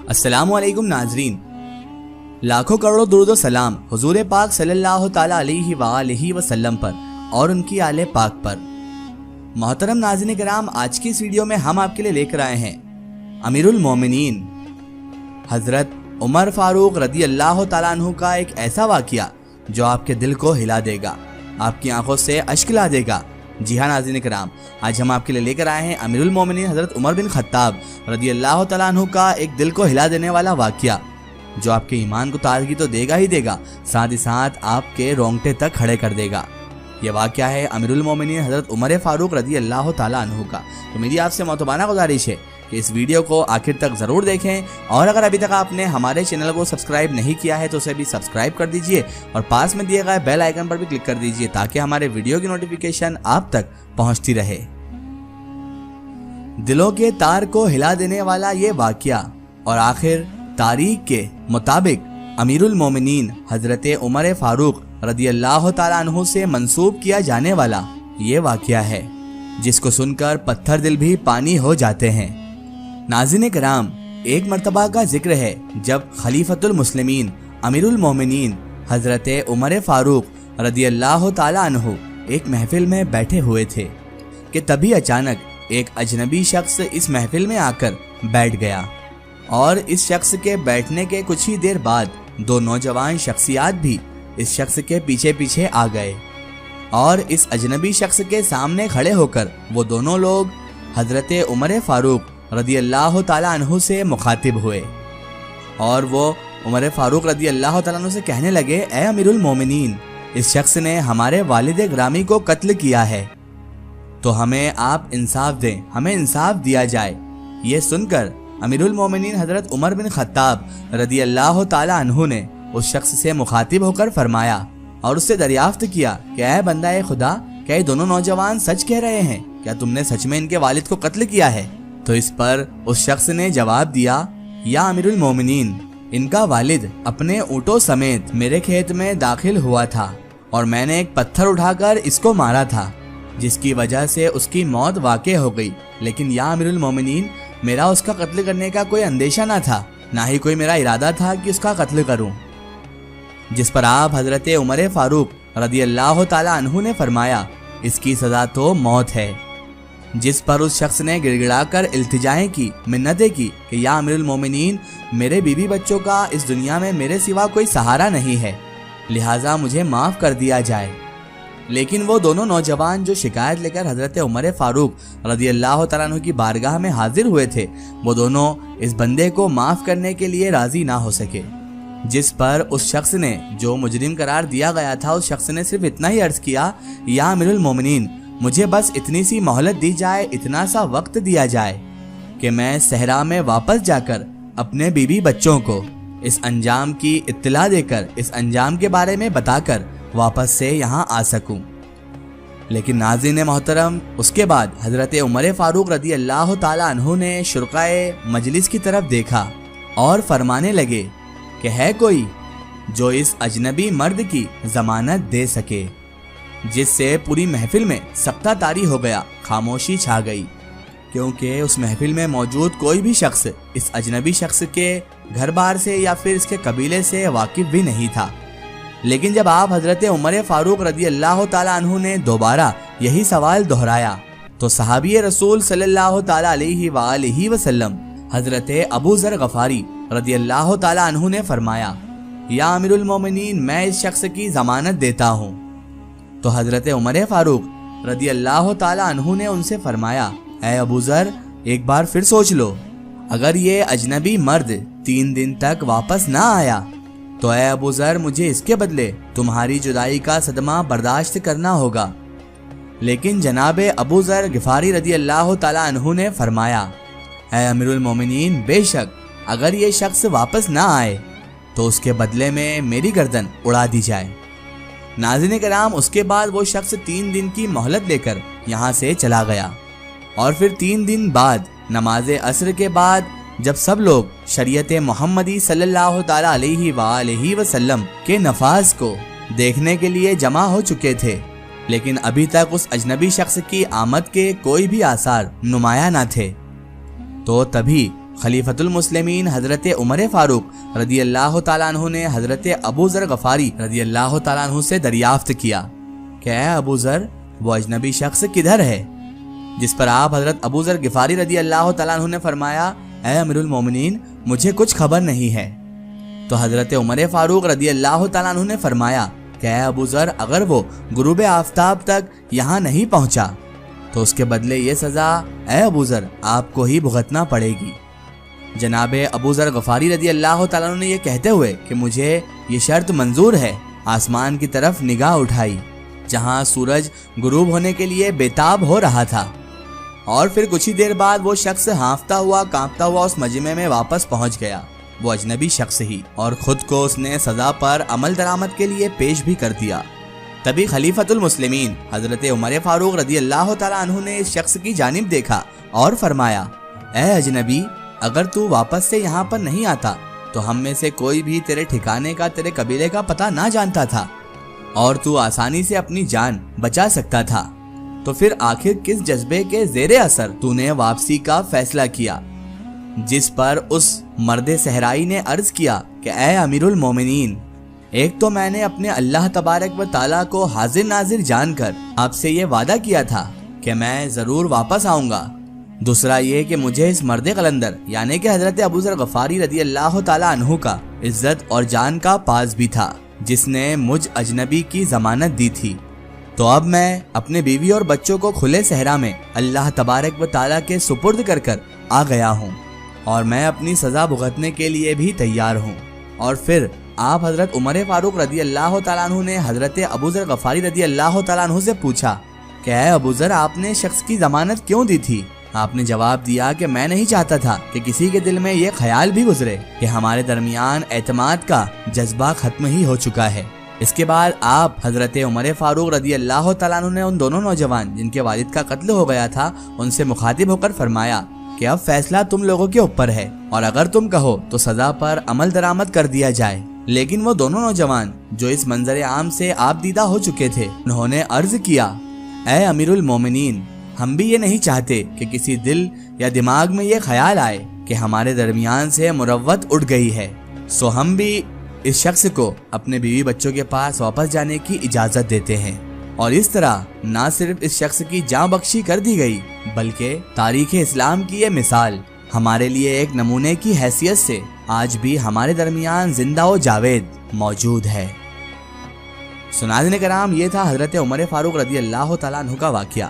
अस्सलामु अलैकुम नाजरीन, लाखों करोड़ों दुरूद व सलाम हुजूर पाक सल्लल्लाहु ताला अलैहि वसल्लम पर और उनकी आले पाक पर। मोहतरम नाज़रीन किराम, आज की इस वीडियो में हम आपके लिए लेकर आए हैं अमीरुल मोमिनीन हज़रत उमर फारूक रदी अल्लाह ताला अन्हु का एक ऐसा वाक़या जो आपके दिल को हिला देगा, आपकी आंखों से अश्क ला देगा। जी हाँ नाज़रीन किराम, आज हम आपके लिए लेकर आए हैं अमीरुल मोमिनीन हज़रत उमर बिन खत्ताब रदी अल्लाह ताला अन्हु का एक दिल को हिला देने वाला वाक़या जो आपके ईमान को ताज़गी तो देगा ही देगा, साथ ही साथ आपके रोंगटे तक खड़े कर देगा। ये वाक़या है अमीरुल मोमिनीन हज़रत उमर फारूक रदी अल्लाह ताला अन्हु का। तो मेरी आपसे मोहतबाना गुजारिश है कि इस वीडियो को आखिर तक ज़रूर देखें और अगर अभी तक आपने हमारे चैनल को सब्सक्राइब नहीं किया है तो उसे भी सब्सक्राइब कर दीजिए और पास में दिए गए बेल आइकन पर भी क्लिक कर दीजिए ताकि हमारे वीडियो की नोटिफिकेशन आप तक पहुंचती रहे। दिलों के तार को हिला देने वाला ये वाक़या और आखिर तारीख के मुताबिक अमीरुल मोमिनीन हज़रत उमर फारूक रदी अल्लाह ताला अन्हु से मंसूब किया जाने वाला ये वाक़या है जिसको सुनकर पत्थर दिल भी पानी हो जाते हैं। नाज़रीन किराम, एक मर्तबा का जिक्र है जब खलीफतुल मुस्लिमीन अमीरुल मोमिनीन हज़रत उमर फारूक रदी अल्लाह ताला अन्हु एक महफिल में बैठे हुए थे कि तभी अचानक एक अजनबी शख्स इस महफिल में आकर बैठ गया और इस शख्स के बैठने के कुछ ही देर बाद दो नौजवान शख्सियात भी इस शख्स के पीछे पीछे आ गए और इस अजनबी शख्स के सामने खड़े होकर वो दोनों लोग हज़रत उमर फारूक रदी अल्लाह ताला अन्हु से मुखातिब हुए और वो उमर फारूक रदी अल्लाह ताला अन्हु से कहने लगे, ए अमीरुल मोमिनीन, इस शख्स ने हमारे वालिद ग्रामी को कत्ल किया है तो हमें आप इंसाफ दें, हमें इंसाफ दिया जाए। ये सुनकर अमीरुल मोमिनीन हज़रत उमर बिन खत्ताब रदी अल्लाह ताला अन्हु ने उस शख्स से मुखातिब होकर फरमाया और उससे दरियाफ्त किया कि ऐ बंदा खुदा, क्या ये दोनों नौजवान सच कह रहे हैं? क्या तुमने सच में इनके वालिद को कत्ल किया है? तो इस पर उस शख्स ने जवाब दिया, या अमीरुल मोमिनीन, इनका वालिद अपने ऊँटों समेत मेरे खेत में दाखिल हुआ था और मैंने एक पत्थर उठाकर इसको मारा था जिसकी वजह से उसकी मौत वाक़ई हो गई, लेकिन या अमीरुल मोमिनीन, मेरा उसका कत्ल करने का कोई अंदेशा ना था, ना ही कोई मेरा इरादा था कि उसका कत्ल करूं। जिस पर आप हज़रत उमर फारूक रदी अल्लाह ताला अन्हु ने फरमाया, इसकी सज़ा तो मौत है। जिस पर उस शख्स ने गिड़गिड़ाकर इल्तिजाएं की, मिन्नतें की कि या अमीरुल मोमिनीन, मेरे बीवी बच्चों का इस दुनिया में मेरे सिवा कोई सहारा नहीं है, लिहाजा मुझे माफ़ कर दिया जाए। लेकिन वो दोनों नौजवान जो शिकायत लेकर हज़रत उमर फारूक रदी अल्लाह ताला अन्हु की बारगाह में हाजिर हुए थे, वो दोनों इस बंदे को माफ़ करने के लिए राज़ी ना हो सके। जिस पर उस शख्स ने, जो मुजरिम करार दिया गया था, उस शख्स ने सिर्फ इतना ही अर्ज़ किया, या अमीरुल मोमिनीन, मुझे बस इतनी सी मोहलत दी जाए, इतना सा वक्त दिया जाए कि मैं सहरा में वापस जाकर अपने बीवी बच्चों को इस अंजाम की इत्तला देकर, इस अंजाम के बारे में बताकर वापस से यहाँ आ सकूं। लेकिन नाज़रीन मोहतरम, उसके बाद हज़रत उमर फारूक रदी अल्लाह ताला अन्हु ने शुरकाए मजलिस की तरफ देखा और फरमाने लगे कि है कोई जो इस अजनबी मर्द की ज़मानत दे सके। जिससे पूरी महफिल में सख्ता तारी हो गया, खामोशी छा गई, क्योंकि उस महफिल में मौजूद कोई भी शख्स इस अजनबी शख्स के घर बार से या फिर इसके कबीले से वाकिफ भी नहीं था। लेकिन जब आप हज़रत उमर फारूक रदी अल्लाह ताला अन्हु ने दोबारा यही सवाल दोहराया तो सहाबी रसूल सल्लल्लाहु ताला अलैहि वसल्लम हज़रत अबू ज़र गफ़ारी रदी अल्लाह ताला अन्हु ने फरमाया, या अमीरुल मोमिनीन, मैं इस शख्स की ज़मानत देता हूँ। तो हज़रत उमर फारूक रदी अल्लाह ताला अन्हु ने उनसे फरमाया, ऐ अबू ज़र, एक बार फिर सोच लो, अगर ये अजनबी मर्द 3 दिन तक वापस ना आया तो ऐ अबू ज़र, मुझे इसके बदले तुम्हारी जुदाई का सदमा बर्दाश्त करना होगा। लेकिन जनाबे अबू ज़र गिफ़ारी रदी अल्लाह ताला अन्हु ने फरमाया, ऐ अमीरुल मोमिनीन, बेशक अगर ये शख्स वापस ना आए तो उसके बदले में मेरी गर्दन उड़ा दी जाए। नाज़रीन किराम, उसके बाद वो शख्स 3 दिन की मोहलत लेकर यहाँ से चला गया और फिर 3 दिन बाद नमाज असर के बाद जब सब लोग शरीयत मोहम्मदी सल्लल्लाहु ताला अलैहि वसल्लम के नफाज को देखने के लिए जमा हो चुके थे, लेकिन अभी तक उस अजनबी शख्स की आमद के कोई भी आसार नुमाया ना थे, तो तभी خلیفۃ المسلمین حضرت عمر فاروق رضی اللہ تعالیٰ عنہ نے حضرت ابو ذر غفاری رضی اللہ تعالیٰ عنہ سے دریافت کیا کہ اے ابو ذر، وہ اجنبی شخص کدھر ہے؟ جس پر آپ حضرت ابو ذر غفاری رضی اللہ تعالیٰ عنہ نے فرمایا، اے امیر المومنین، مجھے کچھ خبر نہیں ہے۔ تو حضرت عمر فاروق رضی اللہ تعالیٰ عنہ نے فرمایا کہ اے ابو ذر، اگر وہ غروب آفتاب تک یہاں نہیں پہنچا تو اس کے بدلے یہ سزا اے ابو ذر آپ کو ہی بھگتنا پڑے گی۔ جناب ابو ذر غفاری رضی اللہ تعالیٰ عنہ نے یہ کہتے ہوئے کہ مجھے یہ شرط منظور ہے، آسمان کی طرف نگاہ اٹھائی جہاں سورج غروب ہونے کے لیے بےتاب ہو رہا تھا، اور پھر کچھ ہی دیر بعد وہ شخص ہانفتا ہوا کانپتا ہوا اس مجمع میں واپس پہنچ گیا، وہ اجنبی شخص ہی، اور خود کو اس نے سزا پر عمل درآمد کے لیے پیش بھی کر دیا۔ تبھی خلیفۃ المسلمین حضرت عمر فاروق رضی اللہ تعالیٰ عنہ نے اس شخص کی جانب دیکھا اور فرمایا، اے اجنبی، اگر تو واپس سے یہاں پر نہیں آتا تو ہم میں سے کوئی بھی تیرے ٹھکانے کا، تیرے قبیلے کا پتہ نہ جانتا تھا اور تو آسانی سے اپنی جان بچا سکتا تھا۔ تو پھر آخر کس جذبے کے زیر اثر تو نے واپسی کا فیصلہ کیا؟ جس پر اس مرد صحرائی نے عرض کیا کہ اے امیر المومنین، ایک تو میں نے اپنے اللہ تبارک و تعالیٰ کو حاضر ناظر جان کر آپ سے یہ وعدہ کیا تھا کہ میں ضرور واپس آؤں گا، دوسرا یہ کہ مجھے اس مرد قلندر یعنی کہ حضرت ابو ذر غفاری رضی اللہ تعالیٰ عنہ کا عزت اور جان کا پاس بھی تھا جس نے مجھ اجنبی کی ضمانت دی تھی۔ تو اب میں اپنے بیوی اور بچوں کو کھلے صحرا میں اللہ تبارک و تعالیٰ کے سپرد کر کر آ گیا ہوں، اور میں اپنی سزا بھگتنے کے لیے بھی تیار ہوں۔ اور پھر آپ حضرت عمر فاروق رضی اللہ تعالیٰ عنہ نے حضرت ابو ذر غفاری رضی اللہ تعالیٰ عنہ سے پوچھا کہ اے ابو ذر، آپ نے شخص کی ضمانت کیوں دی تھی؟ آپ نے جواب دیا کہ میں نہیں چاہتا تھا کہ کسی کے دل میں یہ خیال بھی گزرے کہ ہمارے درمیان اعتماد کا جذبہ ختم ہی ہو چکا ہے۔ اس کے بعد آپ حضرت عمر فاروق رضی اللہ تعالیٰ عنہ نے ان دونوں نوجوان جن کے والد کا قتل ہو گیا تھا ان سے مخاطب ہو کر فرمایا کہ اب فیصلہ تم لوگوں کے اوپر ہے، اور اگر تم کہو تو سزا پر عمل درآمد کر دیا جائے۔ لیکن وہ دونوں نوجوان جو اس منظر عام سے آپ دیدہ ہو چکے تھے، انہوں نے عرض کیا، اے امیر المومنین، ہم بھی یہ نہیں چاہتے کہ کسی دل یا دماغ میں یہ خیال آئے کہ ہمارے درمیان سے مروت اٹھ گئی ہے، سو ہم بھی اس شخص کو اپنے بیوی بچوں کے پاس واپس جانے کی اجازت دیتے ہیں۔ اور اس طرح نہ صرف اس شخص کی جاں بخشی کر دی گئی بلکہ تاریخ اسلام کی یہ مثال ہمارے لیے ایک نمونے کی حیثیت سے آج بھی ہمارے درمیان زندہ و جاوید موجود ہے۔ سناظرین کرام، یہ تھا حضرت عمر فاروق رضی اللہ تعالیٰ عنہ کا واقعہ۔